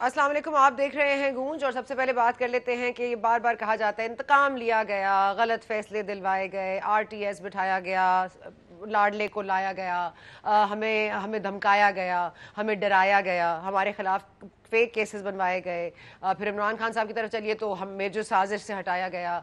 السلام علیکم، آپ دیکھ رہے ہیں گونج، اور سب سے پہلے بات کر لیتے ہیں کہ یہ بار بار کہا جاتا ہے انتقام لیا گیا، غلط فیصلے دلوائے گئے، آر ٹی ایس بٹھایا گیا، لاڈلے کو لایا گیا، ہمیں دھمکایا گیا، ہمیں ڈرایا گیا، ہمارے خلاف فیک کیسز بنوائے گئے، پھر عمران خان صاحب کی طرف چلیے تو ہمیں جو سازش سے ہٹایا گیا،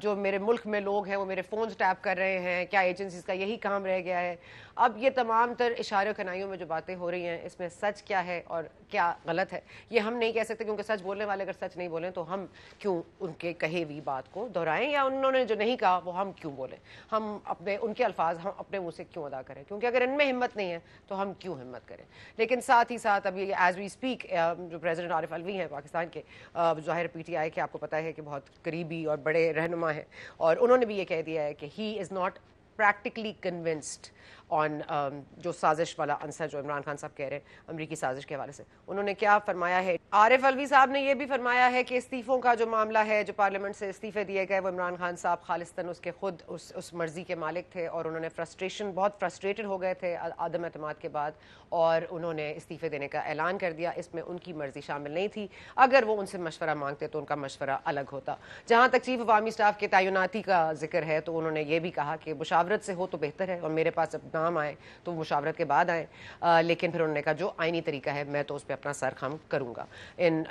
جو میرے ملک میں لوگ ہیں وہ میرے فونز ٹیپ کر رہے ہیں، کیا ایجنسیز کا یہی کام رہ گیا ہے؟ اب یہ تمام تر اشارے و کنائیوں میں جو باتیں ہو رہی ہیں، اس میں سچ کیا ہے اور کیا غلط ہے یہ ہم نہیں کہہ سکتے، کیونکہ سچ بولنے والے اگر سچ نہیں بولیں تو ہم کیوں ان کے کہے ہوئی بات کو دہرائیں، یا انہوں نے جو نہیں کہا وہ ہم کیوں بولیں، ہم اپنے ان کے الفاظ ہم اپنے منہ سے کیوں ادا کریں، کیونکہ اگر ان میں ہمت نہیں ہے تو ہم کیوں ہمت کریں۔ لیکن ساتھ ہی ساتھ ابھی ایز وی اسپیک جو پریزیڈنٹ عارف الوی ہیں پاکستان کے، ظاہر پی ٹی آئی کے آپ کو پتہ ہے کہ بہت قریبی اور بڑے رہنما ہیں، اور انہوں نے بھی یہ کہہ دیا ہے کہ ہی از ناٹ پریکٹیکلی کنونسڈ آن جو سازش والا عنصر جو عمران خان صاحب کہہ رہے ہیں امریکی سازش کے حوالے سے۔ انہوں نے کیا فرمایا ہے؟ عارف الوی صاحب نے یہ بھی فرمایا ہے کہ استعفوں کا جو معاملہ ہے، جو پارلیمنٹ سے استعفے دیے گئے، وہ عمران خان صاحب خالصتاً اس کے خود اس مرضی کے مالک تھے، اور انہوں نے بہت فرسٹریٹڈ ہو گئے تھے عدم اعتماد کے بعد، اور انہوں نے استعفے دینے کا اعلان کر دیا۔ اس میں ان کی مرضی شامل نہیں تھی، اگر وہ ان سے مشورہ مانگتے تو ان کا مشورہ الگ ہوتا۔ جہاں تک چیف عوامی اسٹاف کے تعیناتی کا ذکر ہے تو انہوں نے یہ بھی کہا کہ مشاورت سے ہو تو بہتر ہے، اور میرے پاس جب نام آئے تو مشاورت کے بعد آئیں، لیکن پھر انہوں نے کہا جو آئینی طریقہ ہے میں تو اس پہ اپنا سر خم کروں گا،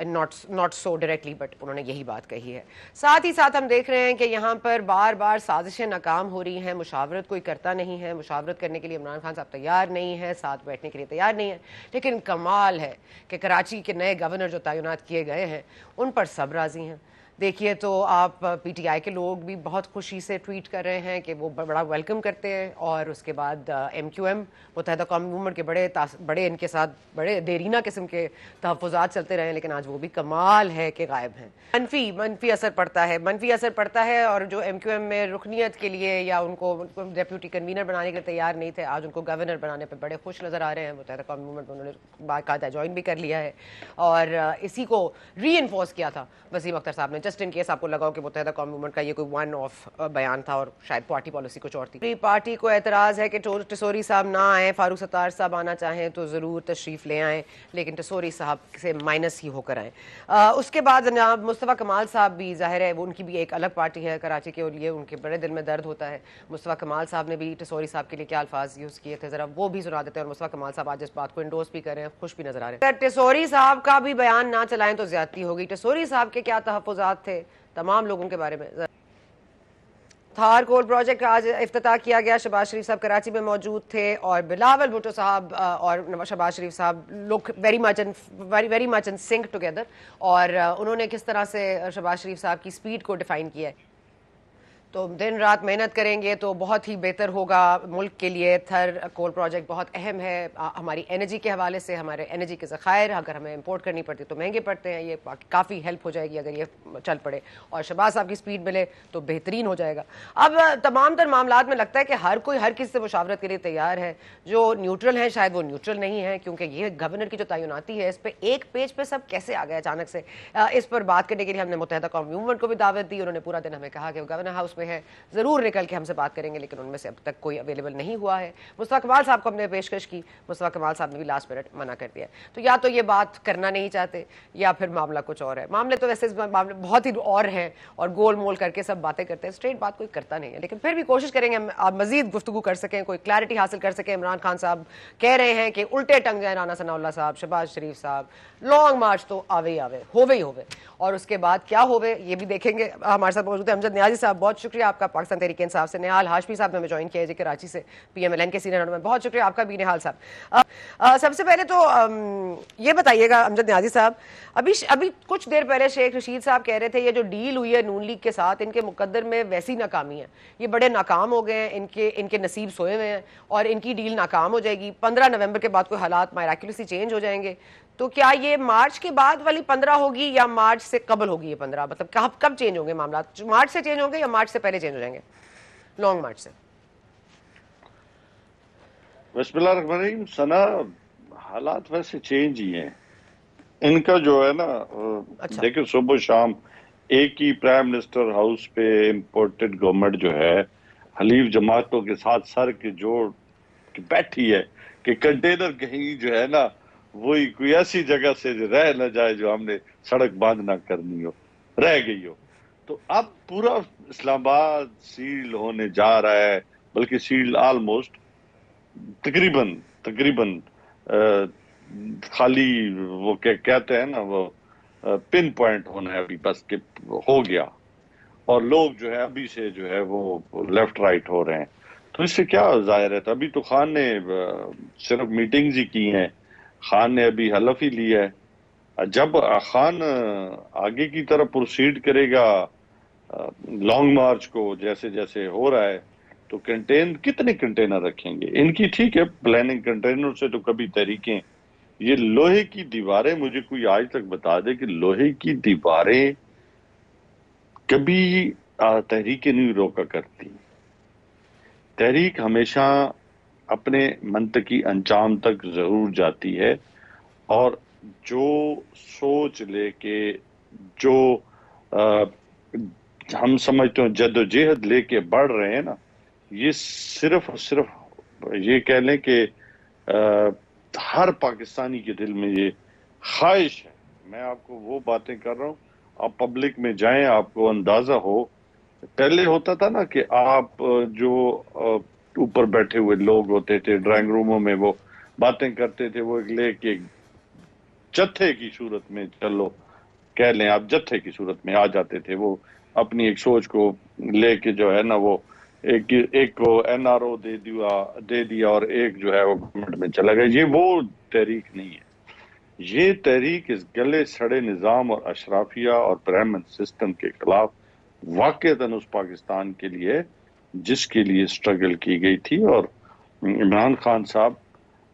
ناٹ سو ڈائریکٹلی، بٹ انہوں نے یہی بات کہی ہے۔ ساتھ ہی ساتھ ہم دیکھ رہے ہیں کہ یہاں پر بار بار سازشیں ناکام ہو رہی ہیں، مشاورت کوئی کرتا نہیں ہے، مشاورت کرنے کے لیے عمران خان صاحب تیار نہیں ہے، ساتھ بیٹھنے کے لیے تیار نہیں ہے، لیکن کمال ہے کہ کراچی کے نئے گورنر جو تعینات کیے گئے ہیں ان پر سب راضی ہیں۔ دیکھیے تو آپ پی ٹی آئی کے لوگ بھی بہت خوشی سے ٹویٹ کر رہے ہیں کہ وہ بڑا ویلکم کرتے ہیں، اور اس کے بعد ایم کیو ایم متحدہ قومی موومنٹ کے بڑے ان کے ساتھ بڑے دیرینہ قسم کے تحفظات چلتے رہے، لیکن آج وہ بھی کمال ہے کہ غائب ہیں۔ منفی اثر پڑتا ہے، اور جو ایم کیو ایم میں رکنیت کے لیے یا ان کو ڈیپیوٹی کنوینر بنانے کے لیے تیار نہیں تھے، آج ان کو گورنر بنانے پہ بڑے خوش نظر آ رہے ہیں۔ متحدہ قومی موومنٹ میں انہوں نے باقاعدہ جوائن بھی کر لیا ہے، اور اسی کو ری انفورس کیا تھا وسیم اختر صاحب نے، جسٹ ان کیس آپ کو لگا ہو کہ متحدہ قومی موومنٹ کا یہ کوئی ون آف بیان تھا اور شاید پارٹی پالیسی کچھ اور تھی۔ پارٹی کو اعتراض ہے کہ ٹسوری صاحب نہ آئیں، فاروق ستار صاحب آنا چاہیں تو ضرور تشریف لے آئیں، لیکن ٹسوری صاحب سے مائنس ہی ہو کر آئیں۔ اس کے بعد جناب مصطفیٰ کمال صاحب بھی ظاہر ہے وہ ان کی بھی ایک الگ پارٹی ہے کراچی کے لیے، ان کے بڑے دل میں درد ہوتا ہے۔ مصطفیٰ کمال صاحب نے بھی ٹسوری صاحب کے لیے کیا الفاظ یوز کیے تھے، ذرا وہ بھی سنا دیتے ہیں، اور مصطفیٰ کمال صاحب آج اس بات کو انڈورس بھی کر رہے ہیں، خوش بھی نظر آ رہے ہیں۔ اگر ٹسوری صاحب کا بھی بیان نہ چلائیں تو زیادتی ہوگی۔ ٹسوری صاحب کے کیا تحفظات تھے تمام لوگوں کے بارے میں؟ تھار کول پروجیکٹ آج افتتاح کیا گیا، شہباز شریف صاحب کراچی میں موجود تھے، اور بلاول بھٹو صاحب اور شہباز شریف صاحب look very much in sync together, اور انہوں نے کس طرح سے شہباز شریف صاحب کی سپیڈ کو ڈیفائن کیا ہے۔ تو دن رات محنت کریں گے تو بہت ہی بہتر ہوگا ملک کے لیے۔ تھر کول پروجیکٹ بہت اہم ہے ہماری انرجی کے حوالے سے، ہمارے انرجی کے ذخائر اگر ہمیں امپورٹ کرنی پڑتی تو مہنگے پڑتے ہیں، یہ کافی ہیلپ ہو جائے گی اگر یہ چل پڑے، اور شہباز صاحب کی سپیڈ ملے تو بہترین ہو جائے گا۔ اب تمام تر معاملات میں لگتا ہے کہ ہر کوئی ہر کسی سے مشاورت کے لیے تیار ہے، جو نیوٹرل ہیں شاید وہ نیوٹرل نہیں ہے، کیونکہ یہ گورنر کی جو تعیناتی ہے اس پہ ایک پیج پہ سب کیسے آ گئے اچانک سے۔ اس پر بات کرنے کے لیے ہم نے متحدہ قومی موومنٹ کو بھی دعوت دی، انہوں نے پورا دن ہمیں کہا کہ وہ گورنر ہاؤس میں ہے، ضرور نکل کے ہم سے بات کریں گے، لیکن ان میں سے اب تک کوئی اویلیبل نہیں ہوا ہے۔ مصطفیٰ کمال صاحب کو ہم نے پیشکش کی، مصطفیٰ کمال صاحب نے بھی لاسٹ منٹ منع کر دیا، تو یا تو یہ بات کرنا نہیں چاہتے یا پھر معاملہ کچھ اور ہے۔ معاملے تو ویسے معاملے بہت ہی اور ہیں، اور گول مول کر کے سب باتیں کرتے ہیں، اسٹریٹ بات کوئی کرتا نہیں ہے، لیکن پھر بھی کوشش کریں گے آپ مزید گفتگو کر سکیں، کوئی کلیئرٹی حاصل کر سکیں۔ عمران خان صاحب کہہ رہے ہیں کہ الٹے ٹنگ جائیں رانا ثناء اللہ صاحب، شہباز شریف صاحب، لانگ مارچ تو آوے ہووے ہی ہووے، اور اس کے بعد کیا ہووے یہ بھی دیکھیں گے۔ ہمارے ساتھ موجود ہے امجد نیازی صاحب، بہت شکریہ آپ کا پاکستان تحریک انصاف سے۔ نہال ہاشمی صاحب نے ہمیں جوائن کیا ہے جی کراچی سے، پی ایم ایل این کے سینئر میں، بہت شکریہ آپ کا بھی نہال صاحب۔ سب سے پہلے تو یہ بتائیے گا امجد نیازی صاحب، ابھی کچھ دیر پہلے شیخ رشید صاحب کہہ رہے تھے یہ جو ڈیل ہوئی ہے نون لیگ کے ساتھ ان کے مقدر میں ویسی ناکامی ہے، یہ بڑے ناکام ہو گئے ہیں، ان کے نصیب سوئے ہوئے ہیں، اور ان کی ڈیل ناکام ہو جائے گی۔ 15 نومبر کے بعد کوئی حالات مائراکولسلی چینج ہو جائیں گے، تو کیا یہ مارچ کے بعد والی 15 ہوگی یا مارچ سے قبل ہوگی یہ 15؟ مطلب کب چینج ہوں گے معاملات؟ مارچ سے چینج ہوں گے یا مارچ سے پہلے چینج ہو جائیں گے؟ لانگ مارچ سے۔ بسم اللہ الرحمن الرحیم۔ ثنا، حالات ویسے چینج ہی ہیں ان کا جو ہے نا، دیکھیں صبح شام ایک ہی پرائم منسٹر ہاؤس پہ امپورٹڈ گورنمنٹ جو ہے حلیف جماعتوں کے ساتھ سر کے جوڑ کے بیٹھی ہے کہ کنٹینر کہیں جو ہے نا وہی کوئی ایسی جگہ سے رہ نہ جائے جو ہم نے سڑک بند نہ کرنی ہو، رہ گئی ہو. تو اب پورا اسلام آباد سیل ہونے جا رہا ہے، بلکہ سیل آلموسٹ تقریباً تقریباً خالی وہ کہتے ہیں نا وہ پن پوائنٹ ہونا ہے ابھی بس کہ ہو گیا، اور لوگ جو ہے ابھی سے جو ہے وہ لیفٹ رائٹ ہو رہے ہیں. تو اس سے کیا ظاہر ہے؟ تو ابھی تو خان نے صرف میٹنگز ہی کی ہیں، خان نے ابھی حلف ہی لیا ہے. جب خان آگے کی طرف پروسیڈ کرے گا لانگ مارچ کو جیسے جیسے ہو رہا ہے، تو کتنے کنٹینر رکھیں گے ان کی؟ ٹھیک ہے پلاننگ کنٹینر سے تو کبھی تحریکیں، یہ لوہے کی دیواریں، مجھے کوئی آج تک بتا دے کہ لوہے کی دیواریں کبھی تحریکیں نہیں روکا کرتی. تحریک ہمیشہ اپنے منطقی انجام تک ضرور جاتی ہے، اور جو سوچ لے کے، جو ہم سمجھتے ہیں جد و جہد لے کے بڑھ رہے ہیں نا، یہ صرف اور صرف یہ کہہ لیں کہ ہر پاکستانی کے دل میں یہ خواہش ہے. میں آپ کو وہ باتیں کر رہا ہوں، آپ پبلک میں جائیں، آپ کو اندازہ ہو. پہلے ہوتا تھا نا کہ آپ جو اوپر بیٹھے ہوئے لوگ ہوتے تھے ڈرائنگ روموں میں، وہ باتیں کرتے تھے، وہ لے کے جتھے کی صورت میں، چلو کہہ لیں آپ جتھے کی صورت میں آ جاتے تھے، وہ اپنی ایک سوچ کو لے کے جو ہے نا وہ ایک کو این آر او دے دیا اور ایک جو ہے وہ گورنمنٹ میں چلا گیا. یہ وہ تحریک نہیں ہے. یہ تحریک اس گلے سڑے نظام اور اشرافیہ اور برہمن سسٹم کے خلاف واقعتاً اس پاکستان کے لیے جس کے لیے سٹرگل کی گئی تھی. اور عمران خان صاحب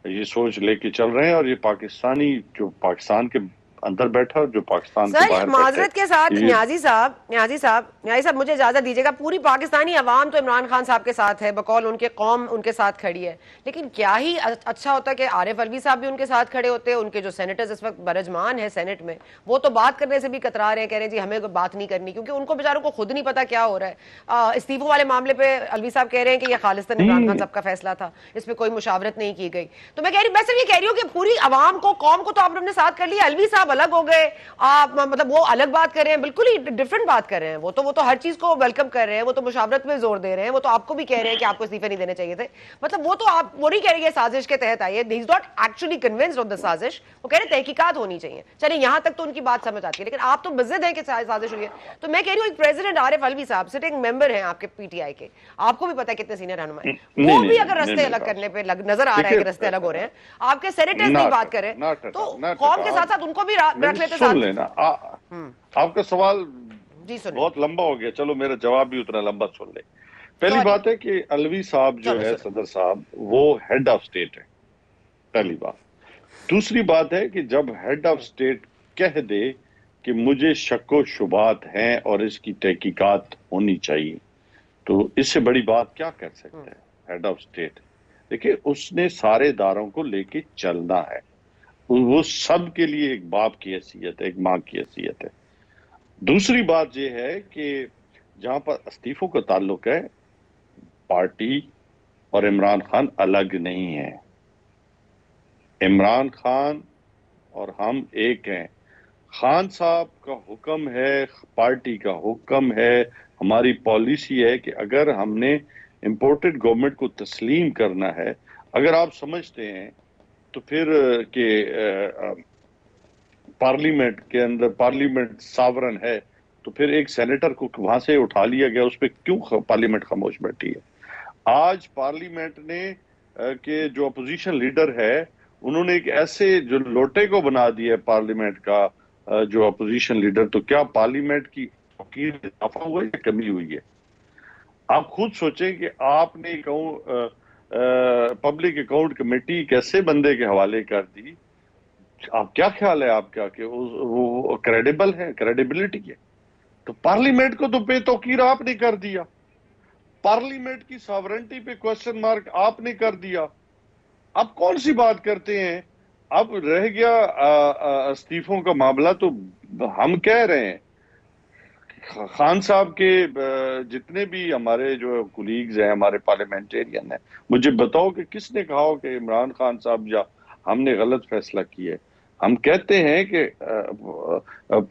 یہ سوچ لے کے چل رہے ہیں، اور یہ پاکستانی جو پاکستان کے اندر بیٹھا جو پاکستان کے سر باہر بیٹھا معذرت کے ساتھ ہے، نیازی صاحب مجھے اجازت دیجیے گا، پوری پاکستانی عوام تو عمران خان صاحب کے ساتھ ہے، بقول ان کے قوم ان کے ساتھ کھڑی ہے، لیکن کیا ہی اچھا ہوتا کہ عارف الوی صاحب بھی ان کے ساتھ کھڑے ہوتے. ان کے جو سینیٹرز اس وقت برجمان ہیں سینٹ میں، وہ تو بات کرنے سے بھی کترا رہے ہیں، کہہ رہے ہیں جی ہمیں بات نہیں کرنی، کیونکہ ان کو بیچاروں کو خود نہیں پتا کیا ہو رہا ہے. استعفوں والے معاملے پہ الوی صاحب کہہ رہے ہیں کہ یہ خالصتاً عمران خان صاحب کا فیصلہ تھا، اس پہ کوئی مشاورت نہیں کی گئی. تو میں صرف یہ کہہ رہی ہوں کہ پوری عوام کو، قوم کو تو آپ نے اپنے ساتھ کر لیا. الوی صاحب الگ ہو گئے، آپ مطلب وہ الگ بات کر رہے ہیں، بالکل ہی ڈفرنٹ بات کر رہے ہیں. وہ تو ہر چیز کو ویلکم کر رہے ہیں، وہ تو مشاورت پہ زور دے رہے ہیں، وہ تو آپ کو بھی کہہ رہے ہیں کہ آپ کو استعفے نہیں دینے چاہیے تھے. مطلب وہ تو آپ وہ نہیں کہہ رہے کہ سازش کے تحت آئی ہے. He is not actually convinced of the سازش. وہ کہہ رہے ہیں تحقیقات ہونی چاہیے. چلے یہاں تک تو ان کی بات سمجھ آتی ہے، لیکن آپ تو بضد ہیں کہ سازش ہوئی ہے. تو میں کہہ رہی ہوں ایک پریزیڈنٹ عارف الوی صاحب سٹنگ ممبر ہیں آپ کے پی ٹی آئی کے، آپ کو بھی پتا ہے کتنے سینئر رہنما ہیں، وہ بھی اگر رستے الگ کرنے پہ نظر آ رہا ہے کہ رستے الگ ہو رہے ہیں، آپ کے سینیٹرز نہیں بات کر رہے، تو قوم کے ساتھ ساتھ ان کو بھی رکھ لیتے سن ساتھ. لینا. آپ کا سوال جی سنیں. بہت لمبا ہو گیا، چلو میرا جواب بھی اتنا لمبا سن لے. پہلی بات ہے کہ الوی صاحب جو ہے صدر صاحب، وہ ہیڈ آف سٹیٹ ہے، پہلی بات. دوسری بات ہے کہ جب ہیڈ آف سٹیٹ کہہ دے کہ مجھے شک و شبہات ہیں اور اس کی تحقیقات ہونی چاہیے، تو اس سے بڑی بات کیا کر سکتا ہے ہیڈ آف سٹیٹ؟ دیکھیں اس نے سارے اداروں کو لے کے چلنا ہے، وہ سب کے لیے ایک باپ کی حیثیت ہے، ایک ماں کی حیثیت ہے. دوسری بات یہ ہے کہ جہاں پر استعفوں کا تعلق ہے، پارٹی اور عمران خان الگ نہیں ہیں. عمران خان اور ہم ایک ہیں. خان صاحب کا حکم ہے، پارٹی کا حکم ہے، ہماری پالیسی ہے کہ اگر ہم نے امپورٹڈ گورنمنٹ کو تسلیم کرنا ہے، اگر آپ سمجھتے ہیں تو پھر کہ پارلیمنٹ کے اندر پارلیمنٹ ساورن ہے، تو پھر ایک سینیٹر کو وہاں سے اٹھا لیا گیا، اس پہ کیوں پارلیمنٹ خاموش بیٹھی ہے؟ آج پارلیمنٹ نے کہ جو اپوزیشن لیڈر ہے، انہوں نے ایک ایسے جو لوٹے کو بنا دیا ہے پارلیمنٹ کا جو اپوزیشن لیڈر. تو کیا پارلیمنٹ کی توقیر اضافہ ہوا ہے یا کمی ہوئی ہے؟ آپ خود سوچیں کہ آپ نے پبلک اکاؤنٹ کمیٹی کیسے بندے کے حوالے کر دی. آپ کیا خیال ہے آپ کا کہ وہ کریڈیبل ہے، کریڈیبلٹی ہے؟ تو پارلیمنٹ کو تو بے توقیر آپ نے کر دیا، پارلیمنٹ کی ساورنٹی پہ کوسچن مارک آپ نے کر دیا. اب کون سی بات کرتے ہیں؟ اب رہ گیا استعفوں کا معاملہ. تو ہم کہہ رہے ہیں خان صاحب کے جتنے بھی ہمارے جو کولیگز ہیں، ہمارے پارلیمنٹیرین ہیں، مجھے بتاؤ کہ کس نے کہا ہو کہ عمران خان صاحب یا ہم نے غلط فیصلہ کیا ہے. ہم کہتے ہیں کہ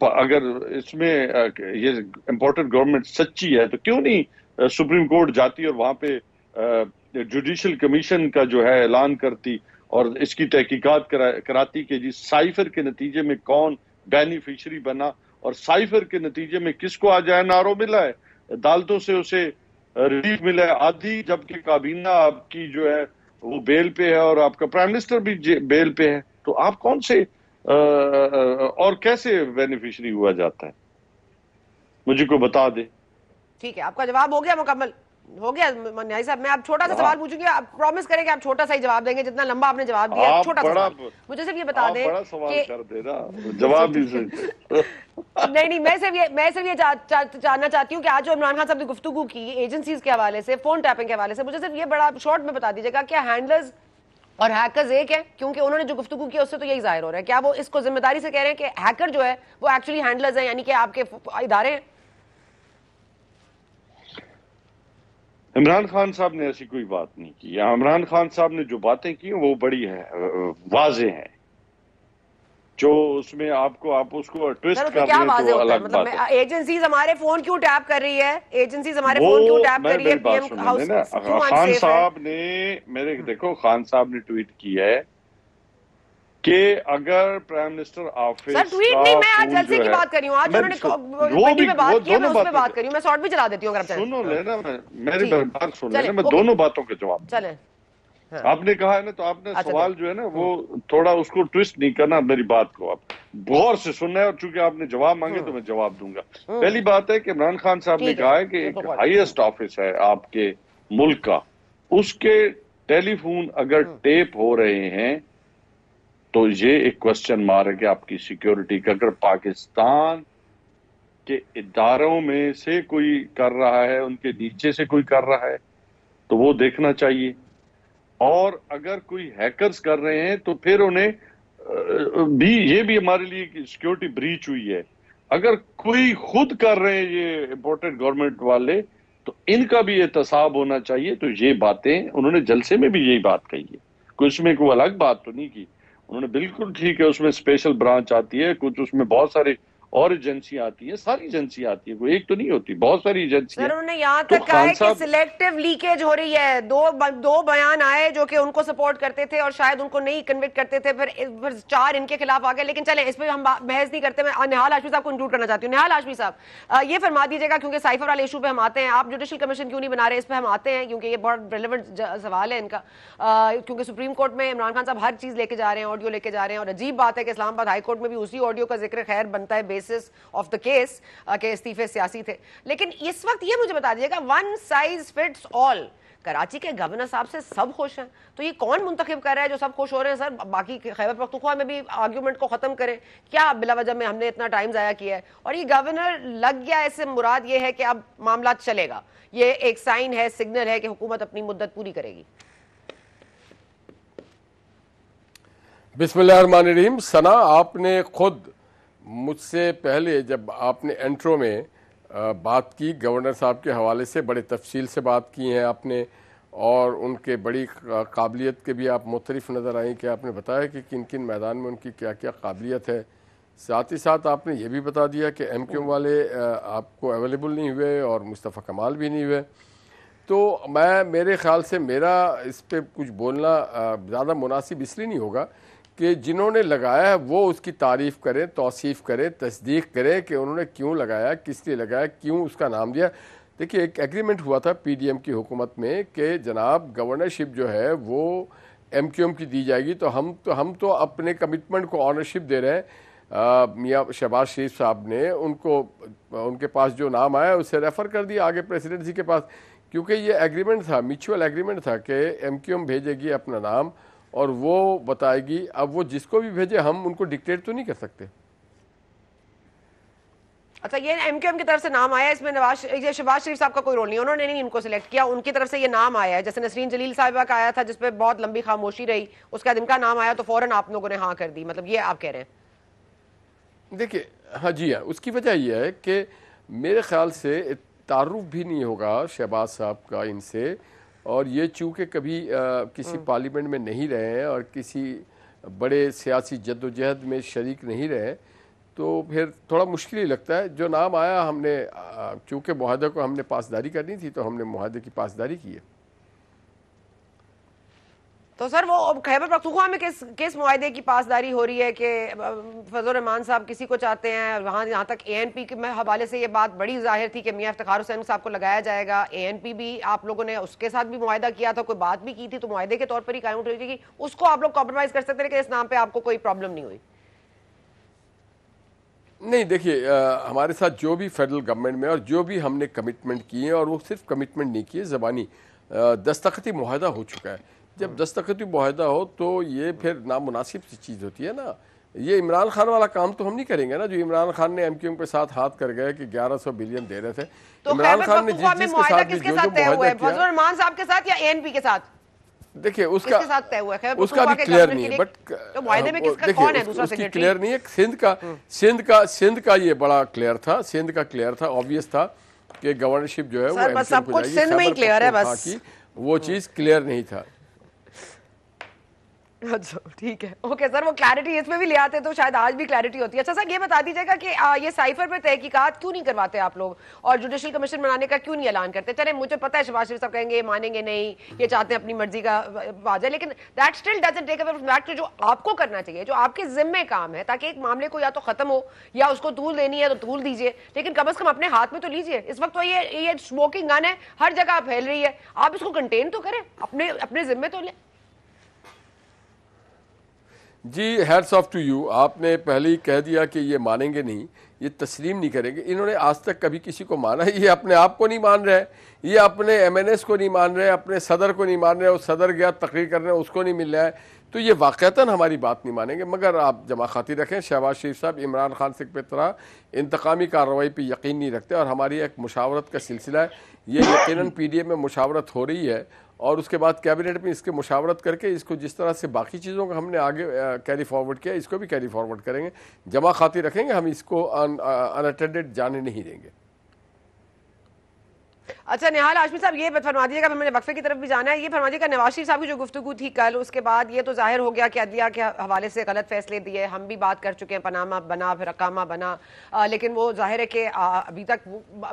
اگر اس میں یہ امپورٹنٹ گورنمنٹ سچی ہے تو کیوں نہیں سپریم کورٹ جاتی اور وہاں پہ جوڈیشل کمیشن کا جو ہے اعلان کرتی اور اس کی تحقیقات کراتی کہ جی سائفر کے نتیجے میں کون بینیفیشری بنا اور سائفر کے نتیجے میں کس کو آج این آر او ملا ہے, عدالتوں سے اسے ریلیف ملا ہے آدھی, جبکہ کابینہ آپ کی جو ہے وہ بیل پہ ہے اور آپ کا پرائم منسٹر بھی بیل پہ ہے. تو آپ کون سے اور کیسے بینیفیشری ہوا جاتا ہے, مجھے کو بتا دے. ٹھیک ہے, آپ کا جواب ہو گیا مکمل, ہو گیا نیازی صاحب. میں آپ چھوٹا سا سوال پوچھوں گی, آپ پرومس کریں کہ آپ چھوٹا سا ہی جواب دیں گے, جتنا لمبا آپ نے جواب دیا چھوٹا سا سوال. مجھے صرف یہ بتا دیں بڑا سوال کہ کر دے نا, جواب ہی سے نہیں میں صرف یہ جاننا چاہتی ہوں کہ آج جو عمران خان صاحب نے گفتگو کی ایجنسیز کے حوالے سے, فون ٹیپنگ کے حوالے سے, مجھے صرف یہ بڑا شارٹ میں بتا دیجیے گا کیا ہینڈلرز اور ہیکرز ایک ہے؟ کیونکہ انہوں نے جو گفتگو کی اس سے تو یہی ظاہر ہو رہا ہے. کیا وہ اس کو ذمہ داری سے کہہ رہے ہیں کہ ہیکر جو ہے وہ ایکچولی ہینڈلرز ہیں, یعنی کہ آپ کے ادارے ہیں؟ عمران خان صاحب نے ایسی کوئی بات نہیں کی. عمران خان صاحب نے جو باتیں کی وہ بڑی واضح ہیں, جو اس میں آپ اس کو ٹویسٹ کر رہے ہیں تو الگ بات ہے. ایجنسیز ہمارے فون کیوں ٹیپ کر رہی ہے, ایجنسیز ہمارے فون کیوں ٹیپ کر رہی ہے, پی ایم ہاؤس کیوں خان انسیف ہے؟ صاحب نے دیکھو خان صاحب نے ٹویٹ کی ہے کہ اگر پرائم منسٹر آفس سر ٹویٹ نہیں, میں آج جلسے کی بات کر رہی ہوں, آج انہوں نے پنڈی پہ بات کی ہے, میں اس پہ بات کر رہی ہوں, میں شارٹ بھی چلا دیتی ہوں اگر آپ سنو لینا, میری بات سن لینا, میں دونوں باتوں کے جواب چلیں. آپ نے کہا ہے نا, تو آپ نے سوال جو ہے نا وہ تھوڑا اس کو ٹویسٹ نہیں کرنا, میری بات کو آپ غور سے سننا ہے, اور چونکہ آپ نے جواب مانگے تو میں جواب دوں گا. پہلی بات ہے کہ عمران خان صاحب نے کہا ہے کہ ایک ہائیسٹ آفس ہے آپ کے ملک کا, اس کے ٹیلی فون اگر ٹیپ ہو رہے ہیں تو یہ ایک کوسچن مارک ہے آپ کی سیکیورٹی کا. اگر پاکستان کے اداروں میں سے کوئی کر رہا ہے, ان کے نیچے سے کوئی کر رہا ہے تو وہ دیکھنا چاہیے, اور اگر کوئی ہیکرز کر رہے ہیں تو پھر انہیں بھی یہ بھی ہمارے لیے سیکیورٹی بریچ ہوئی ہے. اگر کوئی خود کر رہے ہیں یہ امپورٹنٹ گورنمنٹ والے تو ان کا بھی احتساب ہونا چاہیے. تو یہ باتیں انہوں نے جلسے میں بھی یہی بات کہی ہے, کوئی اس میں کوئی الگ بات تو نہیں کی. انہوں نے بالکل ٹھیک ہے, اس میں اسپیشل برانچ آتی ہے, کچھ اس میں بہت سارے اور ایجنسی آتی ہیں, ساری ایجنسی آتی ہے, کوئی ایک تو نہیں ہوتی, بہت ساری ایجنسی ہیں. سر انہوں نے یہاں تک کہا ہے کہ سلیکٹیو لیکیج ہو رہی ہے. دو بیان آئے جو کہ ان کو سپورٹ کرتے تھے اور شاید ان کو نہیں کنوکٹ کرتے تھے, پھر 4 ان کے خلاف آ گئے. لیکن چلیں اس پہ ہم بحث نہیں کرتے. میں نہال ہاشمی صاحب کو انکلوڈ کرنا چاہتی ہوں. نہال ہاشمی صاحب یہ فرما دیجیے گا, کیونکہ سائفر والے ایشو پہ ہم آتے ہیں, آپ جوڈیشل کمیشن کیوں نہیں بنا رہے, اس پہ ہم آتے ہیں کیونکہ یہ بہت ریلیونٹ سوال ہے ان کا, کیونکہ سپریم کورٹ میں عمران خان صاحب ہر چیز لے کے جا رہے ہیں, آڈیو لے کے جا رہے ہیں, اور عجیب بات ہے کہ اسلام آباد ہائی کورٹ میں بھی اسی آڈیو کا ذکر خیر بنتا ہے بیسس آف دا کیس کہ استعفے سیاسی تھے. لیکن اس وقت یہ مجھے بتا دیجیے گا, ون سائز فٹس آل, کراچی کے گورنر صاحب سے سب خوش ہیں, تو یہ کون منتخب کر رہا ہے جو سب خوش ہو رہے ہیں؟ سر باقی خیبر پختونخوا میں بھی آرگیومنٹ کو ختم کریں, کیا بلا وجہ میں ہم نے اتنا ٹائم ضائع کیا ہے, اور یہ گورنر لگ گیا, اس سے مراد یہ ہے کہ اب معاملات چلے گا, یہ ایک سائن ہے, سگنل ہے کہ حکومت اپنی مدت پوری کرے گی. بسم اللہ الرحمن الرحیم. ثنا, آپ نے خود مجھ سے پہلے جب آپ نے انٹرو میں بات کی گورنر صاحب کے حوالے سے بڑے تفصیل سے بات کی ہیں آپ نے, اور ان کے بڑی قابلیت کے بھی آپ مختلف نظر آئیں کہ آپ نے بتایا کہ کن کن میدان میں ان کی کیا کیا قابلیت ہے. ساتھ ہی ساتھ آپ نے یہ بھی بتا دیا کہ ایم کیو والے آپ کو اویلیبل نہیں ہوئے اور مصطفیٰ کمال بھی نہیں ہوئے. تو میرے خیال سے میرا اس پہ کچھ بولنا زیادہ مناسب اس لیے نہیں ہوگا کہ جنہوں نے لگایا ہے وہ اس کی تعریف کریں, توصیف کریں, تصدیق کریں کہ انہوں نے کیوں لگایا, کس لیے لگایا, کیوں اس کا نام دیا. دیکھیے ایک ایگریمنٹ ہوا تھا پی ڈی ایم کی حکومت میں کہ جناب گورنرشپ جو ہے وہ ایم کیو ایم کی دی جائے گی, تو ہم تو اپنے کمٹمنٹ کو آنرشپ دے رہے ہیں. میاں شہباز شریف صاحب نے ان کے پاس جو نام آیا اسے ریفر کر دیا آگے پریسیڈنسی کے پاس, کیونکہ یہ ایگریمنٹ تھا, میوچول ایگریمنٹ تھا کہ ایم کیو ایم بھیجے گی اپنا نام اور وہ بتائے گی. اب وہ جس کو بھی بھیجے ہم ان کو ڈکٹیٹ تو نہیں کر سکتے. اچھا, یہ ایم کیو ایم کی طرف سے نام آیا, اس میں شہباز شریف صاحب کا کوئی رول نہیں, انہوں نے نہیں ان کو سلیکٹ کیا, ان کی طرف سے یہ نام آیا ہے. جیسے نسرین جلیل صاحبہ کا آیا تھا جس پہ بہت لمبی خاموشی رہی, اس کے بعد ان کا نام آیا تو فوراً آپ لوگوں نے ہاں کر دی, مطلب یہ آپ کہہ رہے ہیں؟ دیکھیے ہاں جی ہاں, اس کی وجہ یہ ہے کہ میرے خیال سے تعارف بھی نہیں ہوگا شہباز صاحب کا ان سے, اور یہ چونکہ کبھی کسی پارلیمنٹ میں نہیں رہے ہیں اور کسی بڑے سیاسی جد و جہد میں شریک نہیں رہے تو پھر تھوڑا مشکل ہی لگتا ہے. جو نام آیا ہم نے چونکہ معاہدے کو ہم نے پاسداری کرنی تھی تو ہم نے معاہدے کی پاسداری کی ہے. تو سر وہ خیبر پختونخوا میں کس معاہدے کی پاسداری ہو رہی ہے کہ فضل الرحمان صاحب کسی کو چاہتے ہیں وہاں یہاں تک اے این پی کے حوالے سے یہ بات بڑی ظاہر تھی کہ میاں افتخار حسین صاحب کو لگایا جائے گا. اے این پی بھی آپ لوگوں نے اس کے ساتھ بھی معاہدہ کیا تھا, کوئی بات بھی کی تھی, تو معاہدے کے طور پر ہی قائم اٹھ رہی تھی, اس کو آپ لوگ کمپرومائز کر سکتے ہیں کہ اس نام پہ آپ کو کوئی پرابلم نہیں ہوئی. نہیں دیکھیے ہمارے ساتھ جو بھی فیڈرل گورنمنٹ میں اور جو بھی ہم نے کمٹمنٹ کیے اور وہ صرف کمٹمنٹ نہیں کیے, زبانی دستخطی معاہدہ ہو چکا ہے. جب دستخطی معاہدہ ہو تو یہ پھر نامناسب سی چیز ہوتی ہے نا. یہ عمران خان والا کام تو ہم نہیں کریں گے نا جو عمران خان نے ایم کیو ایم کے ساتھ ہاتھ کر گئے کہ 1100 بلین دے رہے تھے. تو عمران خان نے خیبر جس پختونخوا میں کے ساتھ معاہدہ کس کے ساتھ طے ہوا ہے, فضل الرحمان صاحب کے ساتھ یا اے این پی کے ساتھ؟ دیکھیے اس کا بھی کلیئر نہیں ہے, بٹ اس کی کلیئر نہیں ہے. سندھ کا یہ بڑا کلیئر تھا, سندھ کا کلیئر تھا, آبویس تھا کہ گورنرشپ جو ہے وہ ایم کیو ایم کو جائے گی. خیبر پختونخوا کی وہ چیز کلیئر نہیں تھا. اچھا ٹھیک ہے, اوکے سر, وہ کلیئرٹی اس میں بھی لے آتے تو شاید آج بھی کلیئرٹی ہوتی ہے. اچھا سر یہ بتا دیجیے گا کہ یہ سائفر پہ تحقیقات کیوں نہیں کرواتے آپ لوگ اور جوڈیشل کمیشن بنانے کا کیوں نہیں اعلان کرتے؟ چلے مجھے پتا ہے شہباز شریف صاحب کہیں گے یہ مانیں گے نہیں, یہ چاہتے ہیں اپنی مرضی کا آ جائے, لیکن that still doesn't take away from that کہ جو آپ کو کرنا چاہیے, جو آپ کے ذمے کام ہے, تاکہ ایک معاملے کو یا تو ختم ہو یا اس کو طول دینی ہے تو طول دیجیے, لیکن کم از کم اپنے ہاتھ میں تو لیجیے. اس وقت تو یہ اسموکنگ گن ہے, ہر جگہ پھیل رہی ہے, آپ اس کو کنٹین تو کریں, اپنے ذمے تو لیں. جی ہیٹس آف ٹو یو, آپ نے پہلے ہی کہہ دیا کہ یہ مانیں گے نہیں, یہ تسلیم نہیں کریں گے. انہوں نے آج تک کبھی کسی کو مانا ہے؟ یہ اپنے آپ کو نہیں مان رہے, یہ اپنے ایم این ایس کو نہیں مان رہے, اپنے صدر کو نہیں مان رہے, وہ صدر گیا تقریر کرنے اس کو نہیں مل رہا ہے, تو یہ واقعتاً ہماری بات نہیں مانیں گے. مگر آپ جمع خاطر رکھیں, شہباز شریف صاحب عمران خان سے کی طرح انتقامی کارروائی پہ یقین نہیں رکھتے, اور ہماری ایک مشاورت کا سلسلہ ہے. یہ یقیناً پی ڈی اے میں مشاورت ہو رہی ہے اور اس کے بعد کیبنٹ میں اس کے مشاورت کر کے اس کو جس طرح سے باقی چیزوں کو ہم نے آگے کیری فارورڈ کیا, اس کو بھی کیری فارورڈ کریں گے. جمع خاطر رکھیں گے, ہم اس کو ان اٹینڈڈ جانے نہیں دیں گے. اچھا نہال ہاشمی صاحب یہ فرما دیجیے گا, ہمیں وقفے کی طرف بھی جانا ہے, یہ فرما دیجیے گا نواز شریف صاحب کی جو گفتگو تھی کل, اس کے بعد یہ تو ظاہر ہو گیا کہ عدلیہ کے حوالے سے غلط فیصلے دیے, ہم بھی بات کر چکے ہیں, پاناما بنا پھر اقامہ بنا, لیکن وہ ظاہر ہے کہ ابھی تک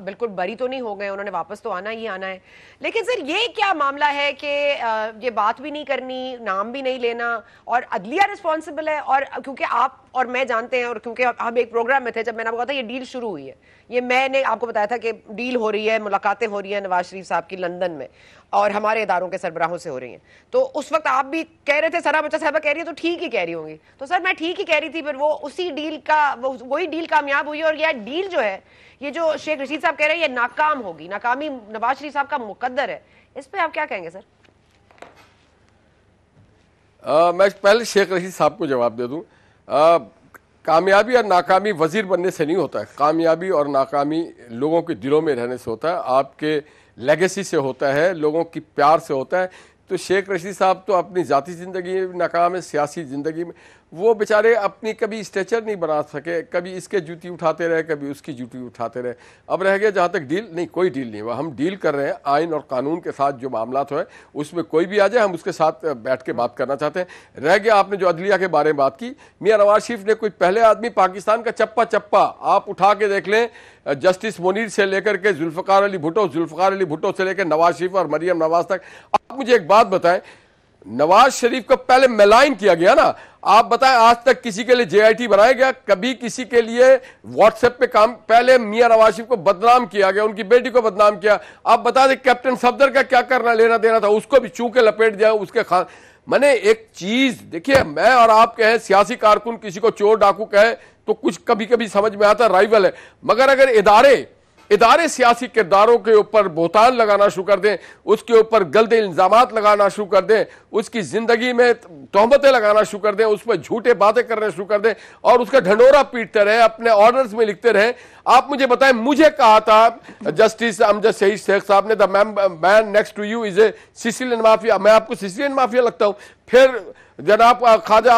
بالکل بری تو نہیں ہو گئے, انہوں نے واپس تو آنا ہی آنا ہے. لیکن سر یہ کیا معاملہ ہے کہ یہ بات بھی نہیں کرنی, نام بھی نہیں لینا, اور عدلیہ رسپانسبل ہے؟ اور کیونکہ آپ اور میں جانتے ہیں, اور کیونکہ ہم ایک پروگرام میں تھے جب میں نے آپ کو کہا تھا یہ ڈیل شروع ہوئی ہے, یہ میں نے آپ کو بتایا تھا کہ ڈیل ہو رہی ہے, ملاقاتیں ہو رہی ہیں نواز شریف صاحب کی لندن میں اور ہمارے اداروں کے سربراہوں سے ہو رہی ہیں, تو اس وقت آپ بھی کہہ رہے تھے سرا بچہ صاحبہ کہہ رہی ہے تو ٹھیک ہی کہہ رہی ہوں گی. تو سر میں ٹھیک ہی کہہ رہی تھی, پھر وہ اسی ڈیل کا وہی ڈیل کامیاب ہوئی, اور یہ ڈیل جو ہے یہ جو شیخ رشید صاحب کہہ رہے ہیں یہ ناکام ہوگی, ناکامی نواز شریف صاحب کا مقدر ہے, اس پہ آپ کیا کہیں گے سر؟ میں پہلے شیخ رشید صاحب کو جواب دے دوں. کامیابی اور ناکامی وزیر بننے سے نہیں ہوتا ہے, کامیابی اور ناکامی لوگوں کے دلوں میں رہنے سے ہوتا ہے, آپ کے لیگیسی سے ہوتا ہے, لوگوں کی پیار سے ہوتا ہے. تو شیخ رشید صاحب تو اپنی ذاتی زندگی میں ناکام ہے, سیاسی زندگی میں وہ بیچارے اپنی کبھی اسٹیچر نہیں بنا سکے, کبھی اس کے جوتی اٹھاتے رہے, کبھی اس کی جوتی اٹھاتے رہے. اب رہ گیا جہاں تک ڈیل, نہیں کوئی ڈیل نہیں ہوا, ہم ڈیل کر رہے ہیں آئین اور قانون کے ساتھ, جو معاملات ہوئے اس میں کوئی بھی آ جائے ہم اس کے ساتھ بیٹھ کے بات کرنا چاہتے ہیں. رہ گیا آپ نے جو عدلیہ کے بارے میں بات کی, میاں نواز شریف نے کوئی پہلے آدمی پاکستان کا چپا چپا آپ اٹھا کے دیکھ لیں, جسٹس منیر سے لے کر کے ذوالفقار علی بھٹو سے لے کے نواز شریف اور مریم نواز تک. آپ مجھے ایک بات بتائیں, نواز شریف کو پہلے ملائن کیا گیا نا, آپ بتائیں آج تک کسی کے لیے جے آئی ٹی بنایا گیا؟ کبھی کسی کے لیے واٹس ایپ پہ کام؟ پہلے میاں نواز شریف کو بدنام کیا گیا, ان کی بیٹی کو بدنام کیا. آپ بتا دیں کیپٹن صفدر کا کیا کرنا لینا دینا تھا, اس کو بھی چونکہ لپیٹ دیا اس کے میں نے ایک چیز دیکھیے, میں اور آپ کہیں سیاسی کارکن کسی کو چور ڈاکو کہے تو کچھ کبھی کبھی سمجھ میں آتا رائیول ہے, مگر اگر ادارے سیاسی کرداروں کے اوپر بہتان لگانا شروع کر دیں, اس کے اوپر گلدے الزامات لگانا شروع کر دیں, اس کی زندگی میں تہمتیں لگانا شروع کر دیں, اس پہ جھوٹے باتیں کرنے شروع کر دیں اور اس کا ڈھنڈورا پیٹتے رہے, اپنے آرڈرز میں لکھتے رہے. آپ مجھے بتائیں, مجھے کہا تھا جسٹس امجد شہید شیخ صاحب نے, the man next to you is a Sicilian mafia, میں آپ کو Sicilian mafia لگتا ہوں. پھر جناب خواجہ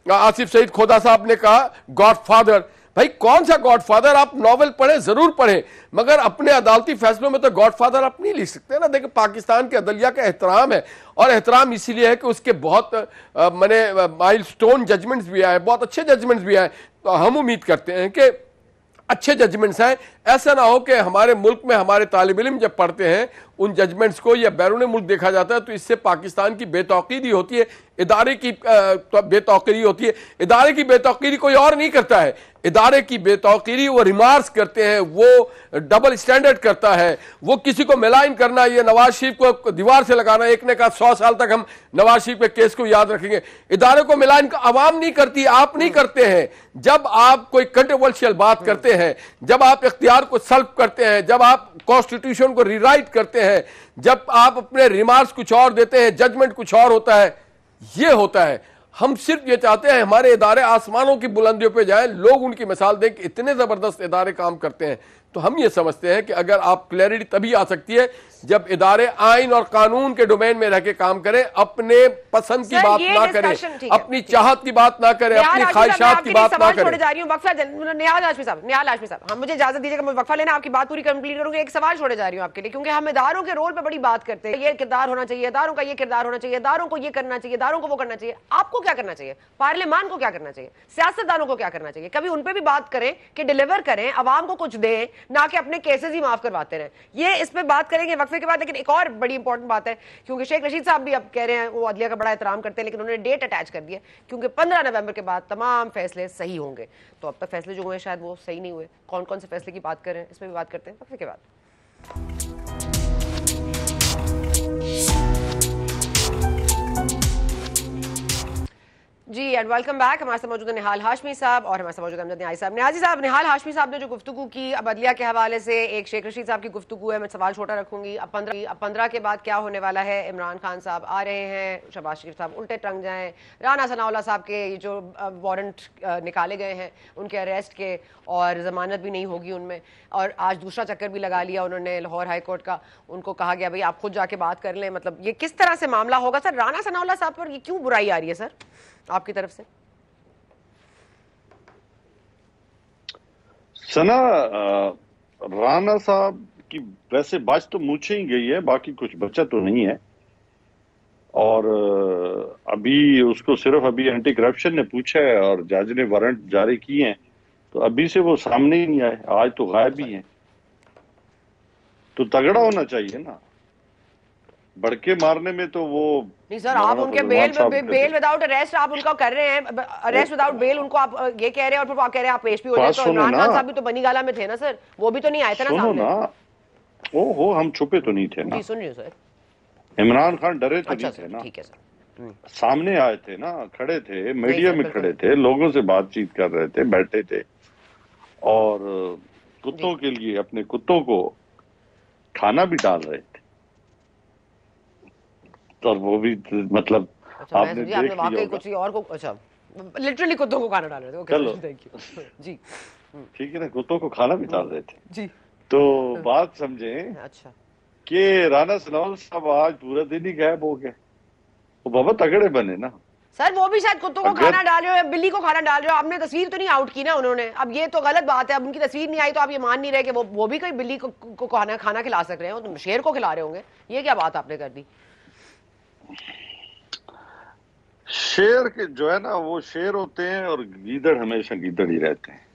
آصف سعید کھودا صاحب نے کہا گاڈ فادر. بھائی کون سا گاڈ فادر؟ آپ ناول پڑھیں، ضرور پڑھیں، مگر اپنے عدالتی فیصلوں میں تو گاڈ فادر آپ نہیں لکھ سکتے نا۔ دیکھیں پاکستان کے عدلیہ کا احترام ہے، اور احترام اسی لیے ہے کہ اس کے بہت مائل سٹون ججمنٹس بھی آئے، بہت اچھے ججمنٹس بھی آئے، تو ہم امید کرتے ہیں کہ اچھے ججمنٹس ہیں۔ ایسا نہ ہو کہ ہمارے ملک میں ہمارے طالب علم جب پڑھتے ہیں ان ججمنٹس کو یا بیرون ملک دیکھا جاتا ہے تو اس سے پاکستان کی بے توقیری ہوتی ہے، ادارے کی بے توقیری ہوتی ہے۔ ادارے کی بے توقیری کوئی اور نہیں کرتا ہے، ادارے کی بے توقیری وہ ریمارکس کرتے ہیں، وہ ڈبل سٹینڈرڈ کرتا ہے، وہ کسی کو ملائن کرنا، یہ نواز شریف کو دیوار سے لگانا۔ ایک نے کہا 100 سال تک ہم نواز شریف کے کیس کو یاد رکھیں گے۔ ادارے کو ملائن عوام نہیں کرتی، آپ نہیں کرتے ہیں۔ جب آپ کوئی کنٹروورشل بات کرتے ہیں، جب آپ اختیار کو سلب کرتے ہیں، جب آپ کانسٹیٹیوشن کو ری رائٹ کرتے ہیں، جب آپ اپنے ریمارکس کچھ اور دیتے ہیں، ججمنٹ کچھ اور ہوتا ہے، یہ ہوتا ہے۔ ہم صرف یہ چاہتے ہیں ہمارے ادارے آسمانوں کی بلندیوں پہ جائیں، لوگ ان کی مثال دیں کہ اتنے زبردست ادارے کام کرتے ہیں۔ تو ہم یہ سمجھتے ہیں کہ اگر آپ کلیئرٹی تبھی آ سکتی ہے جب ادارے آئین اور قانون کے ڈومین میں رہ کے کام کریں، اپنے پسند کی بات نہ کریں، اپنی چاہت کی بات نہ کریں، اپنی خواہشات کی بات نہ کریں۔ نہال ہاشمی صاحب، ہم مجھے اجازت دیجیے کہ میں وقفہ لینا، آپ کی بات پوری کمپلیٹ کروں گی۔ ایک سوال چھوڑے جا رہی ہوں آپ کے لیے، کیونکہ ہم اداروں کے رول پہ بڑی بات کرتے ہیں، یہ کردار ہونا چاہیے، اداروں کا یہ کردار ہونا چاہیے، اداروں کو یہ کرنا چاہیے، اداروں کو وہ کرنا چاہیے۔ آپ کو کیا کرنا چاہیے؟ پارلیمان کو کیا کرنا چاہیے؟ سیاستدانوں کو کیا کرنا چاہیے؟ کبھی ان پہ بھی بات کریں کہ ڈیلیور کریں، عوام کو کچھ دیں، نہ کہ اپنے کیسز ہی معاف کرواتے رہیں۔ یہ اس پہ بات کریں گے وقفے کے بعد۔ لیکن ایک اور بڑی امپورٹنٹ بات ہے، کیونکہ شیخ رشید صاحب بھی اب کہہ رہے ہیں وہ عدلیہ کا بڑا احترام کرتے ہیں، لیکن انہوں نے ڈیٹ اٹیچ کر دیا کیونکہ 15 نومبر کے بعد تمام فیصلے صحیح ہوں گے۔ تو اب تک فیصلے جو ہوئے شاید وہ صحیح نہیں ہوئے۔ کون کون سے فیصلے کی بات کریں، اس پہ بھی بات کرتے ہیں وقفے کے بعد۔ جی اینڈ ویلکم بیک۔ ہمارے ساتھ موجود ہیں نہال ہاشمی صاحب اور ہمارے ساتھ موجود ہیں امجد نیازی صاحب۔ نیازی صاحب، نہال ہاشمی صاحب نے جو گفتگو کی اب عدلیہ کے حوالے سے، ایک شیخ رشید صاحب کی گفتگو ہے، میں سوال چھوٹا رکھوں گی۔ اب 15 کے بعد کیا ہونے والا ہے؟ عمران خان صاحب آ رہے ہیں، شہباز شریف صاحب الٹے ٹنگ جائیں، رانا ثناء اللہ صاحب کے جو وارنٹ نکالے گئے ہیں ان کے اریسٹ کے، اور ضمانت بھی نہیں ہوگی ان میں، اور آج دوسرا چکر بھی لگا لیا انہوں نے لاہور ہائی کورٹ کا۔ ان کو کہا گیا بھائی آپ خود جا کے بات کر لیں۔ مطلب یہ کس طرح سے معاملہ ہوگا سر؟ رانا ثناء اللہ صاحب پر یہ کیوں برائی آ رہی ہے سر آپ کی طرف سے؟ ثنا، رانا صاحب کی ویسے بات تو مونچھے ہی گئی ہے، باقی کچھ بچہ تو نہیں ہے، اور ابھی اس کو صرف ابھی اینٹی کرپشن نے پوچھا ہے اور جج نے وارنٹ جاری کیے ہیں، تو ابھی سے وہ سامنے ہی نہیں آئے، آج تو غائب ہی ہیں۔ تو تگڑا ہونا چاہیے نا، بڑکے مارنے میں تو وہ نہیں سر، آپ ان کے بیل وداؤٹ اریسٹ آپ ان کا کر رہے ہیں، اریسٹ وداؤٹ بیل ان کو آپ یہ کہہ رہے ہیں، اور پھر آپ کہہ رہے ہیں آپ پیش بھی ہو جائے۔ تو عمران خان صاحب بھی تو بنی گالا میں تھے نا سر، وہ بھی تو نہیں آئے تھے نا سامنے۔ سنو نا، ہم چھپے تو نہیں تھے نا۔ جی سن رہی ہوں سر۔ عمران خان ڈرے تو نہیں تھے نا، ٹھیک ہے سر، سامنے آئے تھے نا، کھڑے تھے، میڈیا میں کھڑے تھے، لوگوں سے بات چیت کر رہے تھے، بیٹھے تھے، اور کتوں کے لیے اپنے کتوں کو کھانا بھی ڈال رہے تھے، اور وہ بھی مطلب آپ نے دیکھ لیا کچھ اور کو، اچھا لٹرلی کتوں کو کھانا ڈال رہے تھے۔ چلو جی ٹھیک ہے نا، کتوں کو کھانا بھی ڈال رہے تھے۔ جی تو بات سمجھیں اچھا کہ رانا ثناء اللہ صاحب آج پورا دن ہی غائب ہو گئے، وہ بابا تگڑے بنے نا سر۔ وہ بھی شاید کتوں کو کھانا ڈال رہے ہو، بلی کو کھانا ڈال رہے ہو، آپ نے تصویر تو نہیں آؤٹ کی نا انہوں نے، اب یہ تو غلط بات ہے۔ اب ان کی تصویر نہیں آئی تو آپ یہ مان نہیں رہے کہ وہ بھی کوئی بلی کو کھانا کھلا سک رہے ہو، تم شیر کو کھلا رہے ہوں گے، یہ کیا بات آپ نے کر دی؟ شیر کے جو ہے نا وہ شیر ہوتے ہیں، اور گیدڑ ہمیشہ گیدڑ ہی رہتے ہیں۔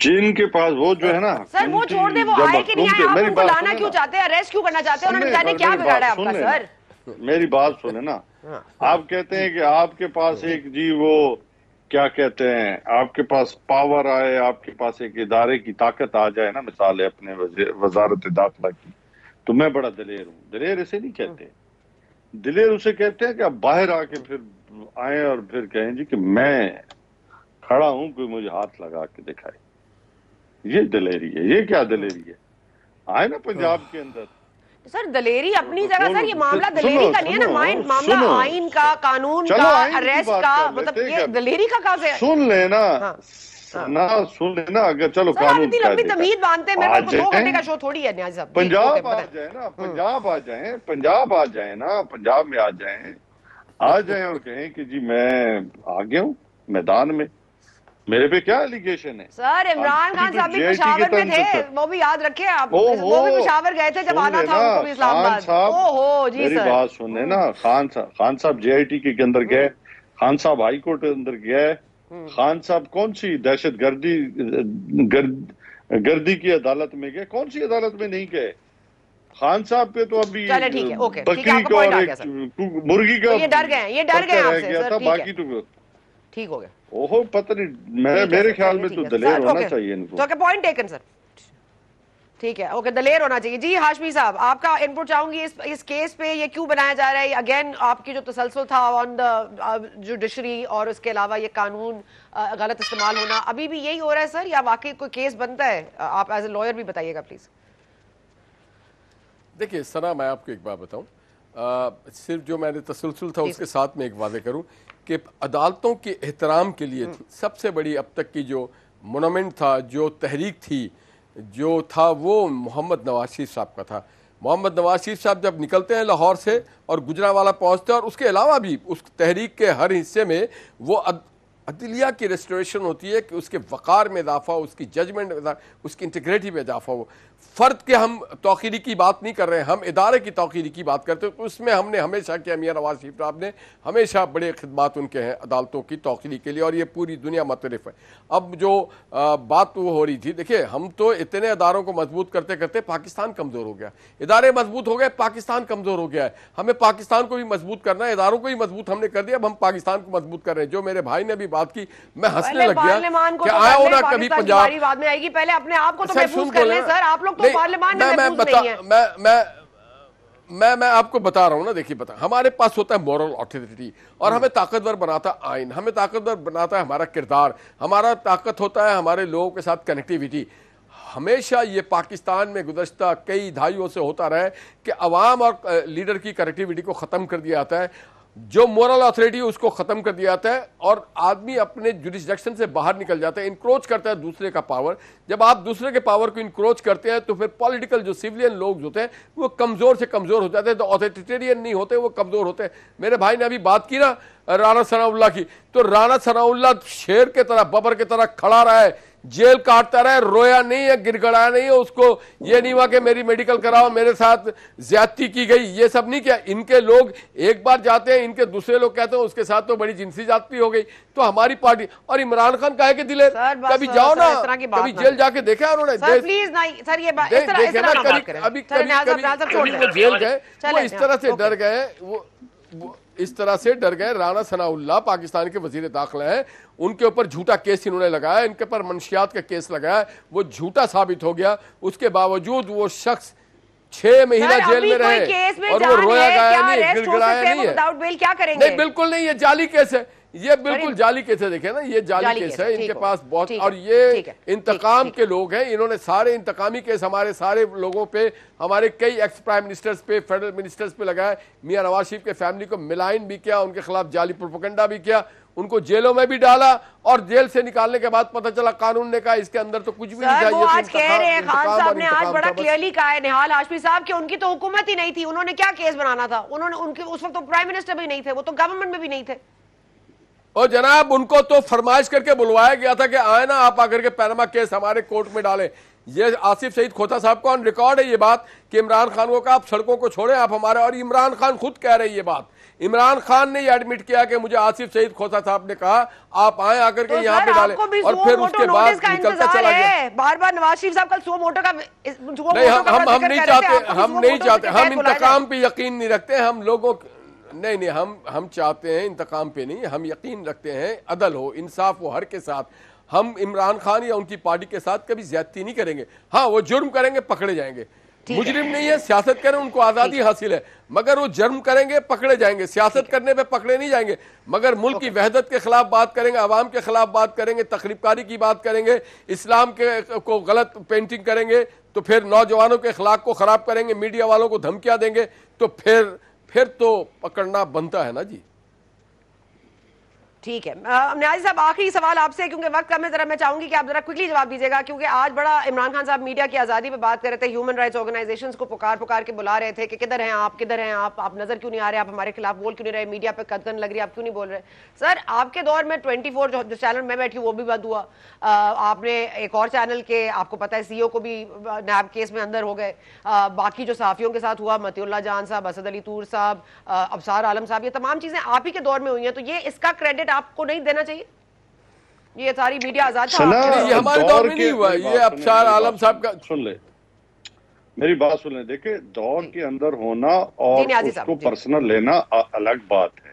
جن کے پاس وہ جو ہے نا سر، وہ چھوڑ دے، وہ آئے کہ نہیں آئے، آپ ان کو لانا کیوں چاہتے ہیں، اریسٹ کیوں کرنا چاہتے ہیں؟ انہوں نے جانے کیا بگاڑا ہے آپ کا سر؟ میری بات سنیں نا، آپ کہتے ہیں کہ آپ کے پاس ایک جی وہ کیا کہتے ہیں، آپ کے پاس پاور آئے، آپ کے پاس ایک ادارے کی طاقت آ جائے نا، مثال ہے اپنے وزارت داخلہ کی، تو میں بڑا دلیر ہوں۔ دلیر اسے نہیں کہتے، دلیر اسے کہتے ہیں کہ آپ باہر آ کے پھر آئیں اور پھر کہیں جی کہ میں کھڑا ہوں، کوئی مجھے ہاتھ لگا کے دکھائے، یہ دلیری ہے۔ یہ کیا دلیری ہے؟ آئے نا پنجاب کے اندر سر، دلیری اپنی جگہ سر، یہ معاملہ دلیری کا نہیں ہے نا، معاملہ آئین کا، قانون کا، اریسٹ کا، مطلب یہ دلیری کا کہاں سے؟ سن لینا سن لینا، اگر چلو قانون لمبی تمہید باندھتے ہیں، میرے کو 2 گھنٹے کا شو تھوڑی ہے نیاز صاحب۔ پنجاب آ جائیں نا، پنجاب آ جائیں، پنجاب آ جائیں نا، پنجاب میں آ جائیں اور کہیں کہ جی میں آ گیا ہوں میدان میں، میرے پہ کیا ایلیگیشن ہے سر عمران خان صاحب بھی پشاور میں تھے، وہ بھی یاد رکھے آپ، وہ بھی پشاور گئے تھے جب آنا تھا ان کو بھی اسلام آباد. اوہو جی میری سر بات سننے نا، خان صاحب جے آئی ٹی کے اندر گئے، خان صاحب ہائی کورٹ کے اندر گئے، خان صاحب کون سی دہشت گردی کی عدالت میں گئے؟ کون سی عدالت میں نہیں گئے؟ خان صاحب پہ تو ابھی بکری کا اور ایک مرغی کا یہ ڈر گئے آپ سے سر. باقی تو ٹھیک ہو گیا. اوہو پتہ نہیں، میرے خیال میں تو دلیر ہونا چاہیے ان کو. تو پوائنٹ ٹیکن سر. ٹھیک ہے، اوکے، دلیر ہونا چاہیے. جی ہاشمی صاحب، آپ کا ان پٹ چاہوں گی اس کیس پہ، یہ کیوں بنایا جا رہا ہے؟ اگین آپ کی جو تسلسل تھا آن دا جوڈیشری اور اس کے علاوہ یہ قانون غلط استعمال ہونا، ابھی بھی یہی ہو رہا ہے سر، یا واقعی کوئی کیس بنتا ہے؟ آپ ایز اے لائر بھی بتائیے گا پلیز. دیکھیے ثنا، میں آپ کو ایک بات بتاؤں، صرف جو میں نے تسلسل تھا اس کے ساتھ میں ایک واضح کروں کہ عدالتوں کے احترام کے لیے سب سے بڑی اب تک کی جو مونومنٹ تھا، جو تحریک تھی، جو تھا، وہ محمد نواز شریف صاحب کا تھا. محمد نواز شریف صاحب جب نکلتے ہیں لاہور سے اور گجرانوالہ پہنچتے ہیں، اور اس کے علاوہ بھی اس تحریک کے ہر حصے میں وہ عدلیہ کی ریسٹوریشن ہوتی ہے کہ اس کے وقار میں اضافہ ہو، اس کی ججمنٹ میں اضافہ، اس کی انٹیگریٹی میں اضافہ ہو. فرد کے ہم توقیری کی بات نہیں کر رہے ہیں، ہم ادارے کی توقیری کی بات کرتے ہیں. تو اس میں ہم نے ہمیشہ کیا، میاں نواز شریف صاحب نے ہمیشہ بڑے خدمات ان کے ہیں عدالتوں کی توقیری کے لیے، اور یہ پوری دنیا متعارف ہے. اب جو بات وہ ہو رہی تھی، دیکھیں ہم تو اتنے اداروں کو مضبوط کرتے کرتے پاکستان کمزور ہو گیا، ادارے مضبوط ہو گئے، پاکستان کمزور ہو گیا ہے. ہمیں پاکستان کو بھی مضبوط کرنا ہے، اداروں کو بھی مضبوط ہم نے کر دیا، اب ہم پاکستان کو مضبوط کر رہے ہیں. جو میرے بھائی نے بھی بات کی، میں ہنسنے لگ گیا کہ آیا ہونا کبھی پنجاب. بعد میں آئے گی، پہلے اپنے آپ کو تو محفوظ کر لیں سر، آپ لوگ تو پارلیمان میں محفوظ نہیں ہیں. میں آپ کو بتا رہا ہوں نا، دیکھیے ہمارے پاس ہوتا ہے مورل اتھارٹی، اور ہمیں طاقتور بناتا ہے آئین، ہمیں طاقتور بناتا ہے ہمارا کردار، ہمارا طاقت ہوتا ہے ہمارے لوگوں کے ساتھ کنیکٹیویٹی. ہمیشہ یہ پاکستان میں گزشتہ کئی دہائیوں سے ہوتا رہا ہے کہ عوام اور لیڈر کی کنیکٹیویٹی کو ختم کر دیا جاتا ہے، جو مورل اتھارٹی اس کو ختم کر دیا جاتا ہے، اور آدمی اپنے جوڈسڈکشن سے باہر نکل جاتا ہے، انکروچ کرتا ہے دوسرے کا پاور. جب آپ دوسرے کے پاور کو انکروچ کرتے ہیں تو پھر پولیٹیکل جو سیولین لوگ ہوتے ہیں وہ کمزور سے کمزور ہو جاتے ہیں، تو اتھارٹیرین نہیں ہوتے، وہ کمزور ہوتے ہیں. میرے بھائی نے ابھی بات کی نا رانا ثناء اللہ کی، تو رانا ثناء اللہ شیر کے طرح، ببر کے طرح کھڑا رہا ہے، جیل کاٹتا رہا ہے، رویا نہیں ہے، گر گڑایا نہیں ہے. اس کو یہ نہیں ہوا کہ میری میڈیکل کراؤ، میرے ساتھ زیادتی کی گئی، یہ سب نہیں کیا. ان کے لوگ ایک بار جاتے ہیں، ان کے دوسرے لوگ کہتے ہیں اس کے ساتھ تو بڑی جنسی زیادتی ہو گئی. تو ہماری پارٹی اور عمران خان کہے کہ دلیر، کبھی جاؤ نا، کبھی جیل جا کے دیکھا انہوں نے، ابھی وہ جیل گئے، وہ اس طرح سے ڈر گئے، وہ اس طرح سے ڈر گئے. رانا ثناء اللہ پاکستان کے وزیر داخلہ ہیں، ان کے اوپر جھوٹا کیس انہوں نے لگایا، ان کے اوپر منشیات کا کیس لگایا، وہ جھوٹا ثابت ہو گیا. اس کے باوجود وہ شخص 6 مہینہ جیل میں رہے اور وہ رویا گایا نہیں، گڑ گڑایا نہیں ہے. نہیں، بالکل نہیں، یہ جعلی کیس ہے، یہ بالکل جعلی کیس ہے. دیکھیں نا، یہ جعلی کیس ہے، ان کے پاس بہت، اور یہ انتقام کے لوگ ہیں. انہوں نے سارے انتقامی کیس ہمارے سارے لوگوں پہ، ہمارے کئی ایکس پرائم منسٹرز پہ، فیڈرل منسٹرز پہ لگائے. میاں نواز شریف کے فیملی کو ملائن بھی کیا، ان کے خلاف جعلی پروپیگنڈا بھی کیا، ان کو جیلوں میں بھی ڈالا، اور جیل سے نکالنے کے بعد پتہ چلا قانون نے کہا اس کے اندر تو کچھ بھی نہیں چاہیے. وہ آج کہہ رہے ہیں، خان صاحب نے آج بڑا کلیئرلی کہا ہے، نہال ہاشمی صاحب، کہ ان کی تو حکومت ہی نہیں تھی، انہوں نے کیا کیس بنانا تھا؟ انہوں نے، ان کے اس وقت تو پرائم منسٹر بھی نہیں تھے، وہ تو گورنمنٹ میں بھی نہیں تھے. اور جناب ان کو تو فرمائش کر کے بلوایا گیا تھا کہ آئے نا آپ آ کر کے پیناما کیس ہمارے کورٹ میں ڈالیں. یہ آصف سعید کھوتا صاحب کو آن ریکارڈ ہے یہ بات کہ عمران خان کو کہا آپ سڑکوں کو چھوڑیں آپ ہمارے، اور عمران خان خود کہہ رہے یہ بات. عمران خان نے یہ ایڈمٹ کیا کہ مجھے آصف سعید کھوتا صاحب نے کہا آپ آئیں آ کر کے یہاں پہ ڈالیں، اور پھر اس کے بعد نکلتا چلا گیا. بار بار نواز شریف صاحب کل سو موٹو کا نہیں، ہم نہیں چاہتے، ہم انتقام پہ یقین نہیں رکھتے. ہم لوگوں نہیں، ہم چاہتے ہیں انتقام پہ نہیں، ہم یقین رکھتے ہیں عدل ہو، انصاف ہو ہر کے ساتھ. ہم عمران خان یا ان کی پارٹی کے ساتھ کبھی زیادتی نہیں کریں گے. ہاں وہ جرم کریں گے، پکڑے جائیں گے. مجرم نہیں ہے، سیاست کریں، ان کو آزادی حاصل ہے، مگر وہ جرم کریں گے، پکڑے جائیں گے. سیاست کرنے پہ پکڑے نہیں جائیں گے، مگر ملک کی وحدت کے خلاف بات کریں گے، عوام کے خلاف بات کریں گے، تخریب کاری کی بات کریں گے، اسلام کو غلط پینٹنگ کریں گے، تو پھر نوجوانوں کے اخلاق کو خراب کریں گے، میڈیا والوں کو دھمکیاں دیں گے، تو پھر تو پکڑنا بنتا ہے نا جی. ٹھیک ہے نیازی صاحب، آخری سوال آپ سے کیونکہ وقت کم ہے، ذرا میں چاہوں گی کہ آپ ذرا کوئکلی جواب دیجیے گا، کیونکہ آج بڑا عمران خان صاحب میڈیا کی آزادی پہ بات کر رہے تھے، ہیومن رائٹس آرگنائزیشنز کو پکار کے بلا رہے تھے کہ کدھر ہیں آپ، کدھر ہیں آپ نظر کیوں نہیں آ رہے، آپ ہمارے خلاف بول کیوں نہیں رہے، میڈیا پہ قدغن لگ رہی ہے، آپ کیوں نہیں بول رہے. سر آپ کے دور میں 24 جو چینل میں بیٹھی ہوں وہ بھی بند ہوا، آپ نے ایک اور چینل کے آپ کو پتہ ہے سی او کو بھی نیب کیس میں اندر ہو گئے، باقی جو صحافیوں کے ساتھ ہوا، متی اللہ جان صاحب، اسد علی طور صاحب، ابصار عالم صاحب، یہ تمام چیزیں آپ ہی کے دور میں ہوئی ہیں، تو یہ اس کا کریڈٹ آپ کو نہیں دینا چاہیے؟ یہ ساری میڈیا آزاد تھا سنا یہ ہمارے دور میں نہیں ہوا، یہ ابصار عالم صاحب کا. سن لے، میری بات سن لیں. دیکھیں دور جی کے اندر ہونا جی اور نیازی اس صاحب کو جی پرسنل لینا الگ بات ہے.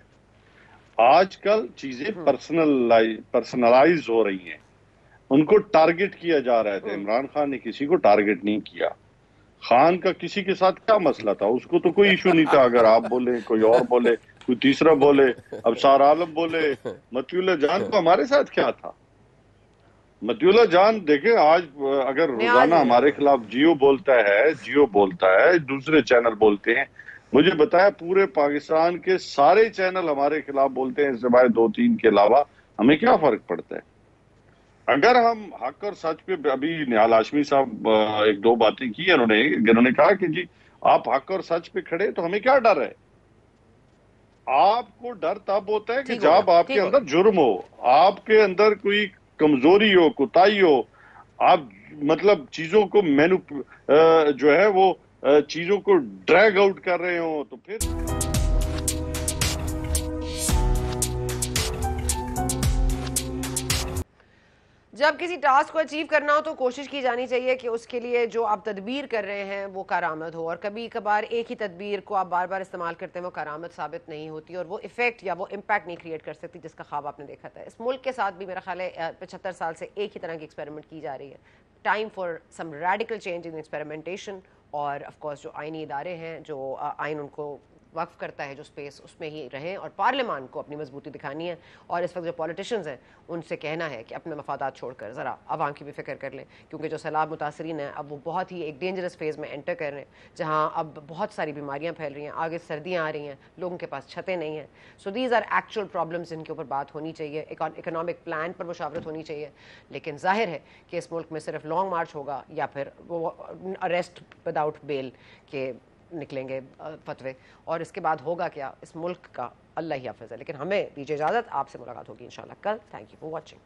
آج کل چیزیں پرسنلائز ہو رہی ہیں، ان کو ٹارگٹ کیا جا رہا تھا. عمران خان نے کسی کو ٹارگٹ نہیں کیا. خان کا کسی کے ساتھ کیا مسئلہ تھا؟ اس کو تو کوئی ایشو نہیں تھا، اگر آپ بولے، کوئی اور بولے، کوئی تیسرا بولے، ابصار عالم بولے. متی اللہ جان کو ہمارے ساتھ کیا تھا؟ متی اللہ جان دیکھیں آج اگر روزانہ نیازی ہمارے خلاف جیو بولتا ہے، دوسرے چینل بولتے ہیں. مجھے بتایا پورے پاکستان کے سارے چینل ہمارے خلاف بولتے ہیں سوائے 2-3 کے علاوہ، ہمیں کیا فرق پڑتا ہے؟ اگر ہم حق اور سچ پہ، ابھی نہال ہاشمی صاحب ایک دو باتیں کی انہوں نے کہا کہ جی آپ حق اور سچ پہ کھڑے تو ہمیں کیا ڈر ہے؟ آپ کو ڈر تب ہوتا ہے کہ ٹھیک ہو گیا جب آپ کے ٹھیک ہو اندر گیا جرم ہو، آپ کے اندر کوئی کمزوری ہو، کوتاہی ہو، آپ مطلب چیزوں کو جو ہے وہ چیزوں کو ڈریگ آؤٹ کر رہے ہوں، تو پھر جب کسی ٹاسک کو اچیو کرنا ہو تو کوشش کی جانی چاہیے کہ اس کے لیے جو آپ تدبیر کر رہے ہیں وہ کارآمد ہو، اور کبھی کبھار ایک ہی تدبیر کو آپ بار بار استعمال کرتے ہیں وہ کارآمد ثابت نہیں ہوتی اور وہ ایفیکٹ یا وہ امپیکٹ نہیں کریٹ کر سکتی جس کا خواب آپ نے دیکھا تھا. اس ملک کے ساتھ بھی میرا خیال ہے 75 سال سے ایک ہی طرح کی ایکسپیریمنٹ کی جا رہی ہے. Time for some radical change in experimentation, اور آف کورس جو آئینی ادارے ہیں، جو آئین ان کو وقف کرتا ہے جو سپیس، اس میں ہی رہیں، اور پارلیمان کو اپنی مضبوطی دکھانی ہے. اور اس وقت جو پولیٹیشنز ہیں ان سے کہنا ہے کہ اپنے مفادات چھوڑ کر ذرا عوام کی بھی فکر کر لیں، کیونکہ جو سیلاب متاثرین ہیں اب وہ بہت ہی ایک ڈینجرس فیز میں انٹر کر رہے ہیں، جہاں اب بہت ساری بیماریاں پھیل رہی ہیں، آگے سردیاں آ رہی ہیں، لوگوں کے پاس چھتیں نہیں ہیں. So these are actual problems جن کے اوپر بات ہونی چاہیے، اکنامک پلان پر مشاورت ہونی چاہیے. لیکن ظاہر ہے کہ اس ملک میں صرف لانگ مارچ ہوگا یا پھر وہ اریسٹ وداؤٹ بیل کے نکلیں گے فتوے، اور اس کے بعد ہوگا کیا اس ملک کا اللہ ہی حافظ ہے. لیکن ہمیں دیجیے اجازت، آپ سے ملاقات ہوگی انشاءاللہ کل. Thank you for watching.